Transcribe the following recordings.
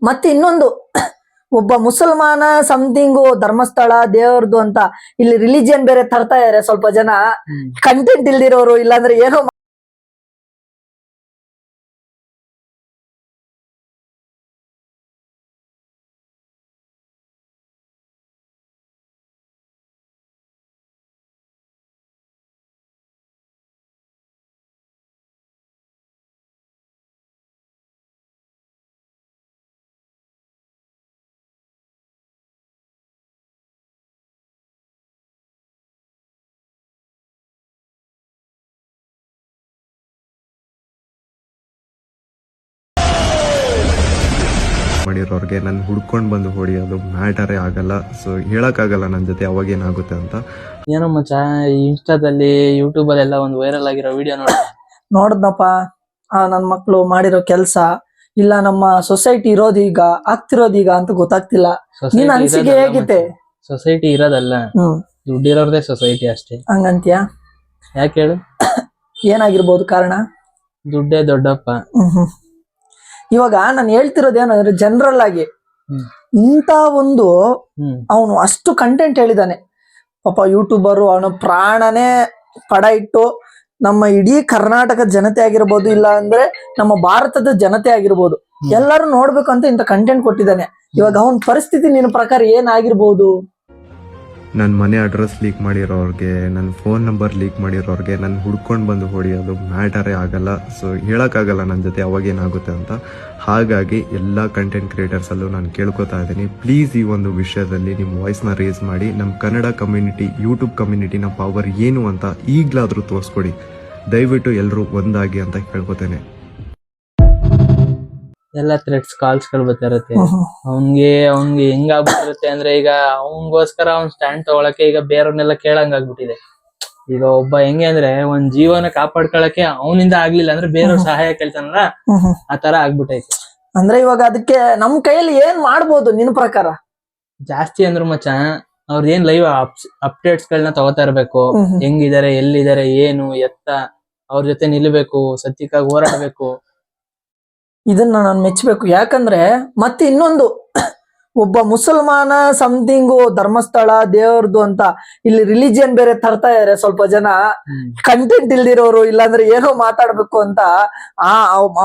ಮತ್ತೆ ಇನ್ನೊಂದು ಒಬ್ಬ ಮುಸಲ್ಮಾನ ಸಮಥಿಂಗ್ ಧರ್ಮಸ್ಥಳ ದೇವ್ರದ್ದು ಅಂತ ಇಲ್ಲಿ ರಿಲಿಜಿಯನ್ ಬೇರೆ ತರ್ತಾ ಇದಾರೆ ಸ್ವಲ್ಪ ಜನ. ಕಂಟೆಂಟ್ ಇಲ್ದಿರೋರು ಇಲ್ಲಾಂದ್ರೆ ಏನೋ ಮಾಡಿರೋರ್ಗೆ ನಾನು ಹುಡ್ಕೊಂಡು ಬಂದು ಹೊಡಿಯೋದು ಮ್ಯಾಟರೇ ಆಗಲ್ಲ. ಸೊ ಹೇಳಕ್ಕಾಗಲ್ಲ ನನ್ನ ಜೊತೆ ಅವಾಗ ಏನಾಗುತ್ತೆ ಅಂತ. ಏನೋ ಮಚ್ಚ ಇನ್ಸ್ಟಾದಲ್ಲಿ ಯೂಟ್ಯೂಬ್ ಅಲ್ಲೆಲ್ಲ ಒಂದು ವೈರಲ್ ಆಗಿರೋ ವಿಡಿಯೋ ನೋಡಿದ್ನಪ್ಪ. ನನ್ ಮಕ್ಳು ಮಾಡಿರೋ ಕೆಲ್ಸ ಇಲ್ಲ ನಮ್ಮ ಸೊಸೈಟಿ ಇರೋದೀಗ ಆಗ್ತಿರೋದೀಗ ಅಂತ ಗೊತ್ತಾಗ್ತಿಲ್ಲ. ನಿನ್ ಅನ್ಸಿಕೆ ಹೇಗಿತ್ತೆ? ಸೊಸೈಟಿ ಇರೋದಲ್ಲ, ದುಡ್ಡಿರೋದೇ ಸೊಸೈಟಿ ಅಷ್ಟೇ. ಹಂಗಂತ್ಯ? ಯಾಕೆ ಹೇಳು? ಏನಾಗಿರ್ಬೋದು ಕಾರಣ? ದುಡ್ಡೇ ದೊಡ್ಡಪ್ಪ. ಇವಾಗ ನಾನು ಹೇಳ್ತಿರೋದೇನಂದ್ರೆ ಜನರಲ್ ಆಗಿ ಇಂತ ಒಂದು ಅವನು ಅಷ್ಟು ಕಂಟೆಂಟ್ ಹೇಳಿದಾನೆ ಪಾಪ ಯೂಟ್ಯೂಬರು. ಅವನ ಪ್ರಾಣನೇ ಪಡ ಇಟ್ಟು ನಮ್ಮ ಇಡೀ ಕರ್ನಾಟಕದ ಜನತೆ ಆಗಿರ್ಬೋದು, ಇಲ್ಲ ಅಂದ್ರೆ ನಮ್ಮ ಭಾರತದ ಜನತೆ ಆಗಿರ್ಬೋದು, ಎಲ್ಲರೂ ನೋಡ್ಬೇಕು ಅಂತ ಇಂತ ಕಂಟೆಂಟ್ ಕೊಟ್ಟಿದ್ದಾನೆ. ಇವಾಗ ಅವನ ಪರಿಸ್ಥಿತಿ ನಿನ್ನ ಪ್ರಕಾರ ಏನಾಗಿರ್ಬೋದು? ನನ್ನ ಮನೆ ಅಡ್ರೆಸ್ ಲೀಕ್ ಮಾಡಿರೋರ್ಗೆ, ನನ್ನ ಫೋನ್ ನಂಬರ್ ಲೀಕ್ ಮಾಡಿರೋರ್ಗೆ ನಾನು ಹುಡ್ಕೊಂಡು ಬಂದು ಹೊಡಿಯೋದು ಮ್ಯಾಟರೇ ಆಗಲ್ಲ. ಸೊ ಹೇಳೋಕ್ಕಾಗಲ್ಲ ನನ್ನ ಜೊತೆ ಅವಾಗ ಏನಾಗುತ್ತೆ ಅಂತ. ಹಾಗಾಗಿ ಎಲ್ಲ ಕಂಟೆಂಟ್ ಕ್ರಿಯೇಟರ್ಸಲ್ಲೂ ನಾನು ಕೇಳ್ಕೊತಾ ಇದ್ದೀನಿ, ಪ್ಲೀಸ್ ಈ ಒಂದು ವಿಷಯದಲ್ಲಿ ನಿಮ್ಮ ವಾಯ್ಸ್ನ ರೇಸ್ ಮಾಡಿ ನಮ್ಮ ಕನ್ನಡ ಕಮ್ಯುನಿಟಿ, ಯೂಟ್ಯೂಬ್ ಕಮ್ಯುನಿಟಿನ ಪವರ್ ಏನು ಅಂತ ಈಗಲಾದರೂ ತೋರಿಸ್ಕೊಡಿ. ದಯವಿಟ್ಟು ಎಲ್ಲರೂ ಒಂದಾಗಿ ಅಂತ ಕೇಳ್ಕೊತೇನೆ. ಎಲ್ಲ ಥ್ರೆಡ್ಸ್ ಕಾಲ್ಸ್ಗಳು ಬರ್ತಾ ಇರುತ್ತೆ. ಅವ್ನ್ಗೆ ಹೆಂಗಾಗ್ಬಿಟ್ಟಿರುತ್ತೆ ಅಂದ್ರೆ ಈಗ ಅವನಿಗೋಸ್ಕರ ಅವ್ನ್ ಸ್ಟ್ಯಾಂಡ್ ತಗೊಳಕ್ಕೆ ಈಗ ಬೇರೆಯವ್ರನ್ನೆಲ್ಲ ಕೇಳಂಗ್ ಆಗ್ಬಿಟ್ಟಿದೆ. ಈಗ ಒಬ್ಬ ಹೆಂಗೆ ಅಂದ್ರೆ ಒಂದ್ ಜೀವನ ಕಾಪಾಡ್ಕೊಳಕ್ಕೆ ಅವನಿಂದ ಆಗ್ಲಿಲ್ಲ ಅಂದ್ರೆ ಬೇರೆಯವ್ರ ಸಹಾಯ ಕೇಳ್ತಾನಲ್ಲ, ಆ ತರ ಆಗ್ಬಿಟ್ಟೈತೆ. ಅಂದ್ರೆ ಇವಾಗ ಅದಕ್ಕೆ ನಮ್ ಕೈಯಲ್ಲಿ ಏನ್ ಮಾಡ್ಬೋದು ನಿನ್ ಪ್ರಕಾರ? ಜಾಸ್ತಿ ಅಂದ್ರು ಮಚ್ಚ ಅವ್ರದೇನ್ ಲೈವ್ ಅಪ್ಡೇಟ್ಸ್ ಗಳನ್ನ ತಗೋತಾ ಇರ್ಬೇಕು. ಹೆಂಗಿದಾರೆ, ಎಲ್ಲಿದ್ದಾರೆ, ಏನು ಎತ್ತ, ಅವ್ರ ಜೊತೆ ನಿಲ್ಬೇಕು, ಸತ್ಯಕ್ಕಾಗಿ ಹೋರಾಡ್ಬೇಕು. ಇದನ್ನ ನಾನು ಮೆಚ್ಚಬೇಕು. ಯಾಕಂದ್ರೆ ಮತ್ತೆ ಇನ್ನೊಂದು ಒಬ್ಬ ಮುಸಲ್ಮಾನ ಸಮಥಿಂಗ್ ಧರ್ಮಸ್ಥಳ ದೇವ್ರದ್ದು ಅಂತ ಇಲ್ಲಿ ರಿಲಿಜಿಯನ್ ಬೇರೆ ತರ್ತಾ ಇದಾರೆ ಸ್ವಲ್ಪ ಜನ. ಕಂಟೆಂಟ್ ಇಲ್ದಿರೋರು ಇಲ್ಲಾಂದ್ರೆ ಏನೋ ಮಾತಾಡ್ಬೇಕು ಅಂತ ಆ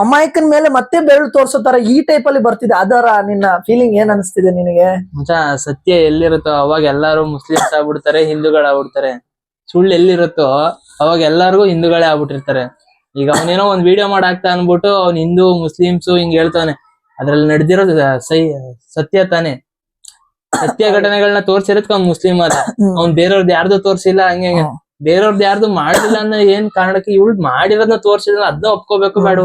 ಅಮಾಯಕನ ಮೇಲೆ ಮತ್ತೆ ಬೆರಳು ತೋರ್ಸೋ ತರ ಈ ಟೈಪ್ ಅಲ್ಲಿ ಬರ್ತಿದೆ. ಅದರ ನಿನ್ನ ಫೀಲಿಂಗ್ ಏನ್ ಅನಿಸ್ತಿದೆ ನಿನಗೆ? ಸತ್ಯ ಎಲ್ಲಿರುತ್ತೋ ಅವಾಗ ಎಲ್ಲಾರು ಮುಸ್ಲಿಮ್ಸ್ ಆಗ್ಬಿಡ್ತಾರೆ, ಹಿಂದೂಗಳಾಗ್ಬಿಡ್ತಾರೆ. ಸುಳ್ಳು ಎಲ್ಲಿರುತ್ತೋ ಅವಾಗ ಎಲ್ಲಾರ್ಗು ಹಿಂದೂಗಳೇ ಆಗ್ಬಿಟ್ಟಿರ್ತಾರೆ. ಈಗ ಅವನೇನೋ ಒಂದ್ ವಿಡಿಯೋ ಮಾಡಾಕ್ತಾ ಅನ್ಬಿಟ್ಟು ಅವ್ನ್ ಹಿಂದೂ ಮುಸ್ಲಿಮ್ಸ್ ಹಿಂಗ್ ಹೇಳ್ತಾನೆ, ಅದ್ರಲ್ಲಿ ನಡೆದಿರೋದು ಸತ್ಯ ತಾನೆ. ಸತ್ಯ ಘಟನೆಗಳನ್ನ ತೋರ್ಸಿರತ್ಕ ಅವ್ನ್ ಮುಸ್ಲಿಂ ಅದ, ಅವ್ನ್ ಬೇರೆಯವ್ರದ್ದು ಯಾರ್ದು ತೋರ್ಸಿಲ್ಲ. ಹಂಗೆ ಬೇರೆಯವ್ರದ್ದು ಯಾರ್ದು ಮಾಡಿಲ್ಲ ಅನ್ನೋ ಏನ್ ಕಾರಣಕ್ಕೆ ಇವಳು ಮಾಡಿರೋದನ್ನ ತೋರ್ಸಿಲ್ಲ, ಅದನ್ನ ಒಪ್ಕೋಬೇಕು ಬೇಡ.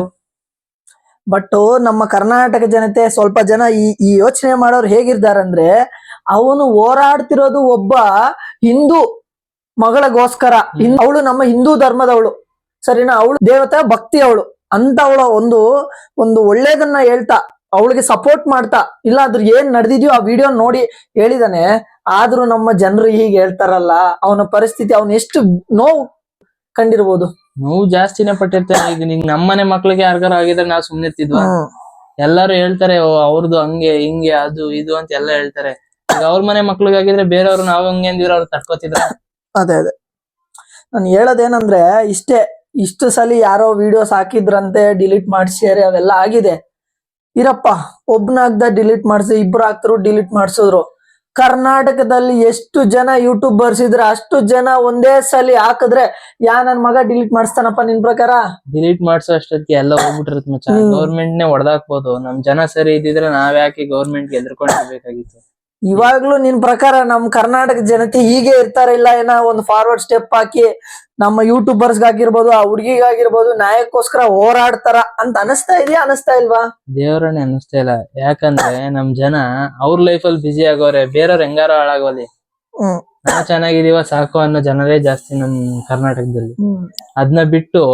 ಬಟ್ ನಮ್ಮ ಕರ್ನಾಟಕ ಜನತೆ ಸ್ವಲ್ಪ ಜನ ಈ ಯೋಚನೆ ಮಾಡೋರು ಹೇಗಿರ್ತಾರಂದ್ರೆ, ಅವನು ಹೋರಾಡ್ತಿರೋದು ಒಬ್ಬ ಹಿಂದೂ ಮಗಳಿಗೋಸ್ಕರ. ಅವಳು ನಮ್ಮ ಹಿಂದೂ ಧರ್ಮದವಳು, ಸರಿನಾ? ಅವಳು ದೇವತಾ ಭಕ್ತಿ ಅವಳು ಅಂತ ಅವಳ ಒಂದು ಒಳ್ಳೇದನ್ನ ಹೇಳ್ತಾ ಅವಳಿಗೆ ಸಪೋರ್ಟ್ ಮಾಡ್ತಾ, ಇಲ್ಲ ಅದ್ರ ಏನ್ ನಡೆದಿದ್ಯೋ ಆ ವಿಡಿಯೋ ನೋಡಿ ಹೇಳಿದಾನೆ. ಆದ್ರೂ ನಮ್ಮ ಜನರು ಹೀಗೆ ಹೇಳ್ತಾರಲ್ಲ, ಅವನ ಪರಿಸ್ಥಿತಿ, ಅವನ್ ಎಷ್ಟು ನೋವು ಕಂಡಿರ್ಬೋದು. ನೋವು ಜಾಸ್ತಿನೇ ಪಟ್ಟಿರ್ತಾರೆ. ಈಗ ನಿಂಗ್ ನಮ್ಮನೆ ಮಕ್ಳಿಗೆ ಯಾರಿಗಾರ ಆಗಿದ್ರೆ ನಾವ್ ಸುಮ್ನಿರ್ತಿದ್ವಾ? ಎಲ್ಲಾರು ಹೇಳ್ತಾರೆ ಅವ್ರದ್ದು ಹಂಗೆ ಹಿಂಗೆ ಅದು ಇದು ಅಂತ ಎಲ್ಲ ಹೇಳ್ತಾರೆ. ಈಗ ಅವ್ರ ಮನೆ ಮಕ್ಳಿಗಾಗಿದ್ರೆ ಬೇರೆಯವ್ರು ನಾವ್ ಹಂಗೆ ಅಂದಿದ್ರೆ ಅವ್ರು ತಡ್ಕೋತಿದ್ರ? ಅದೇ ನಾನು ಹೇಳೋದೇನಂದ್ರೆ ಇಷ್ಟು ಸಲ ಯಾರೋ ವಿಡಿಯೋಸ್ ಹಾಕಿದ್ರಂತೆ, ಡಿಲೀಟ್ ಮಾಡ್ಸ್ಯಾರೆ, ಅವೆಲ್ಲ ಆಗಿದೆ. ಇರಪ್ಪ, ಒಬ್ನಾಗ್ದ ಡಿಲೀಟ್ ಮಾಡ್ಸಿ, ಇಬ್ರು ಹಾಕ್ತರು ಡಿಲೀಟ್ ಮಾಡ್ಸಿದ್ರು. ಕರ್ನಾಟಕದಲ್ಲಿ ಎಷ್ಟು ಜನ ಯೂಟ್ಯೂಬರ್ಸ್ ಇದ್ರೆ ಅಷ್ಟು ಜನ ಒಂದೇ ಸಲ ಹಾಕಿದ್ರೆ ನನ್ ಮಗ ಡಿಲೀಟ್ ಮಾಡಿಸ್ತಾನಪ್ಪ ನಿನ್ ಪ್ರಕಾರ? ಡಿಲೀಟ್ ಮಾಡ್ಸೋ ಅಷ್ಟೊತ್ತಿಗೆ ಎಲ್ಲ ಹೋಗ್ಬಿಟ್ಟಿರುತ್ತೆ ಮಚ್ಚ. ಗೌರ್ಮೆಂಟ್ ನೇ ಹೊಡೆದಾಕ್ಬೋದು. ನಮ್ ಜನ ಸರಿ ಇದ್ದಿದ್ರೆ ನಾವ್ ಯಾಕೆ ಗೌರ್ಮೆಂಟ್ ಗೆ ಎದ್ರಕೊಂಡಿರ್ಬೇಕಾಗಿತ್ತು? ಇವಾಗ್ಲೂ ನಿನ್ ಪ್ರಕಾರ ನಮ್ ಕರ್ನಾಟಕ ಜನತೆ ಹೀಗೆ ಇರ್ತಾರ, ಇಲ್ಲ ಏನೋ ಒಂದು ಫಾರ್ವರ್ಡ್ ಸ್ಟೆಪ್ ಹಾಕಿ ನಮ್ಮ ಯೂಟ್ಯೂಬರ್ಸ್ ಆಗಿರ್ಬೋದು, ಆ ಹುಡುಗಿಗಾಗಿರ್ಬೋದು ನ್ಯಾಯಕ್ಕೋಸ್ಕರ ಹೋರಾಡ್ತಾರ ಅಂತ ಅನಿಸ್ತಾ ಇದೆಯಾ, ಅನಿಸ್ತಾ ಇಲ್ವಾ? ದೇವ್ರನ್ನೇ ಅನಿಸ್ತಾ ಇಲ್ಲ. ಯಾಕಂದ್ರೆ ನಮ್ ಜನ ಅವ್ರ ಲೈಫ್ ಅಲ್ಲಿ ಬಿಸಿ ಆಗೋರೆ, ಬೇರೆಯವ್ರ ಹೆಂಗಾರ ಹಾಳಾಗೋಲಿ, ನಾವ್ ಚೆನ್ನಾಗಿದೀವ ಸಾಕು ಅನ್ನೋ ಜನರೇ ಜಾಸ್ತಿ ನಮ್ ಕರ್ನಾಟಕದಲ್ಲಿ. ಅದನ್ನ ಬಿಟ್ಟು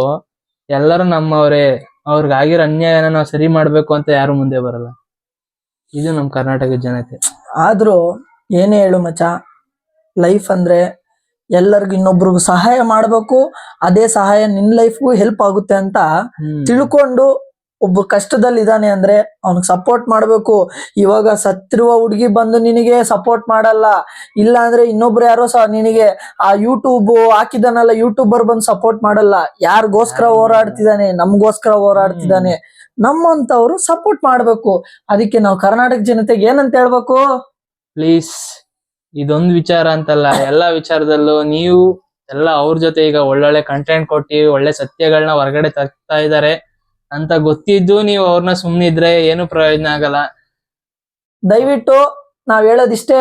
ಎಲ್ಲರೂ ನಮ್ಮವ್ರೆ, ಅವ್ರಿಗಾಗಿರೋ ಅನ್ಯಾಯನ ನಾವ್ ಸರಿ ಮಾಡ್ಬೇಕು ಅಂತ ಯಾರು ಮುಂದೆ ಬರಲ್ಲ. ಇದು ನಮ್ ಕರ್ನಾಟಕದ ಜನತೆ. ಆದ್ರೂ ಏನೇ ಹೇಳು ಮಚ್ಚ, ಲೈಫ್ ಅಂದ್ರೆ ಎಲ್ಲರಿಗೂ ಇನ್ನೊಬ್ರಿಗೂ ಸಹಾಯ ಮಾಡ್ಬೇಕು. ಅದೇ ಸಹಾಯ ನಿನ್ ಲೈಫ್ಗೂ ಹೆಲ್ಪ್ ಆಗುತ್ತೆ ಅಂತ ತಿಳ್ಕೊಂಡು ಒಬ್ಬ ಕಷ್ಟದಲ್ಲಿ ಇದ್ದಾನೆ ಅಂದ್ರೆ ಅವ್ನಿಗೆ ಸಪೋರ್ಟ್ ಮಾಡ್ಬೇಕು. ಇವಾಗ ಸತ್ತಿರುವ ಹುಡುಗಿ ಬಂದು ನಿನಗೆ ಸಪೋರ್ಟ್ ಮಾಡಲ್ಲ, ಇಲ್ಲ ಅಂದ್ರೆ ಇನ್ನೊಬ್ರು ಯಾರೋ ಸಹ ನಿನಗೆ ಆ ಯೂಟ್ಯೂಬ್ ಹಾಕಿದಾನಲ್ಲ ಯೂಟ್ಯೂಬರ್ ಬಂದು ಸಪೋರ್ಟ್ ಮಾಡಲ್ಲ. ಯಾರಿಗೋಸ್ಕರ ಹೋರಾಡ್ತಿದ್ದಾನೆ? ನಮ್ಗೋಸ್ಕರ ಹೋರಾಡ್ತಿದ್ದಾನೆ. ನಮ್ಮಂತವ್ರು ಸಪೋರ್ಟ್ ಮಾಡ್ಬೇಕು. ಅದಕ್ಕೆ ನಾವು ಕರ್ನಾಟಕ ಜನತೆಗೆ ಏನಂತ ಹೇಳ್ಬೇಕು? ಪ್ಲೀಸ್, ಇದೊಂದು ವಿಚಾರ ಅಂತಲ್ಲ, ಎಲ್ಲಾ ವಿಚಾರದಲ್ಲೂ ನೀವು ಎಲ್ಲ ಅವ್ರ ಜೊತೆ ಈಗ ಒಳ್ಳೊಳ್ಳೆ ಕಂಟೆಂಟ್ ಕೊಟ್ಟಿ ಒಳ್ಳೆ ಸತ್ಯಗಳನ್ನ ಹೊರಗಡೆ ತರ್ತಾ ಇದಾರೆ ಅಂತ ಗೊತ್ತಿದ್ದು ನೀವು ಅವ್ರನ್ನ ಸುಮ್ನಿದ್ರೆ ಏನು ಪ್ರಯೋಜನ ಆಗಲ್ಲ. ದಯವಿಟ್ಟು ನಾವ್ ಹೇಳೋದಿಷ್ಟೇ,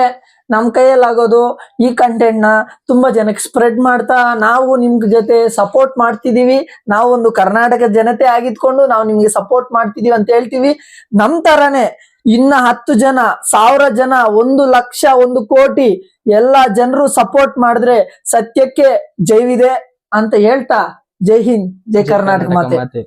ನಮ್ ಕೈಯಲ್ಲಾಗೋದು ಈ ಕಂಟೆಂಟ್ ನ ತುಂಬಾ ಜನಕ್ಕೆ ಸ್ಪ್ರೆಡ್ ಮಾಡ್ತಾ ನಾವು ನಿಮ್ ಜೊತೆ ಸಪೋರ್ಟ್ ಮಾಡ್ತಿದೀವಿ. ನಾವು ಒಂದು ಕರ್ನಾಟಕ ಜನತೆ ಆಗಿದ್ಕೊಂಡು ನಾವು ನಿಮ್ಗೆ ಸಪೋರ್ಟ್ ಮಾಡ್ತಿದೀವಿ ಅಂತ ಹೇಳ್ತೀವಿ. ನಮ್ ತರಾನೇ ಇನ್ನ 10 ಜನ, 1000 ಜನ, 1 ಲಕ್ಷ, 1 ಕೋಟಿ ಎಲ್ಲಾ ಜನರು ಸಪೋರ್ಟ್ ಮಾಡಿದ್ರೆ ಸತ್ಯಕ್ಕೆ ಜೈವಿದೆ ಅಂತ ಹೇಳ್ತಾ, ಜೈ ಹಿಂದ್, ಜೈ ಕರ್ನಾಟಕ ಮಾತೆ.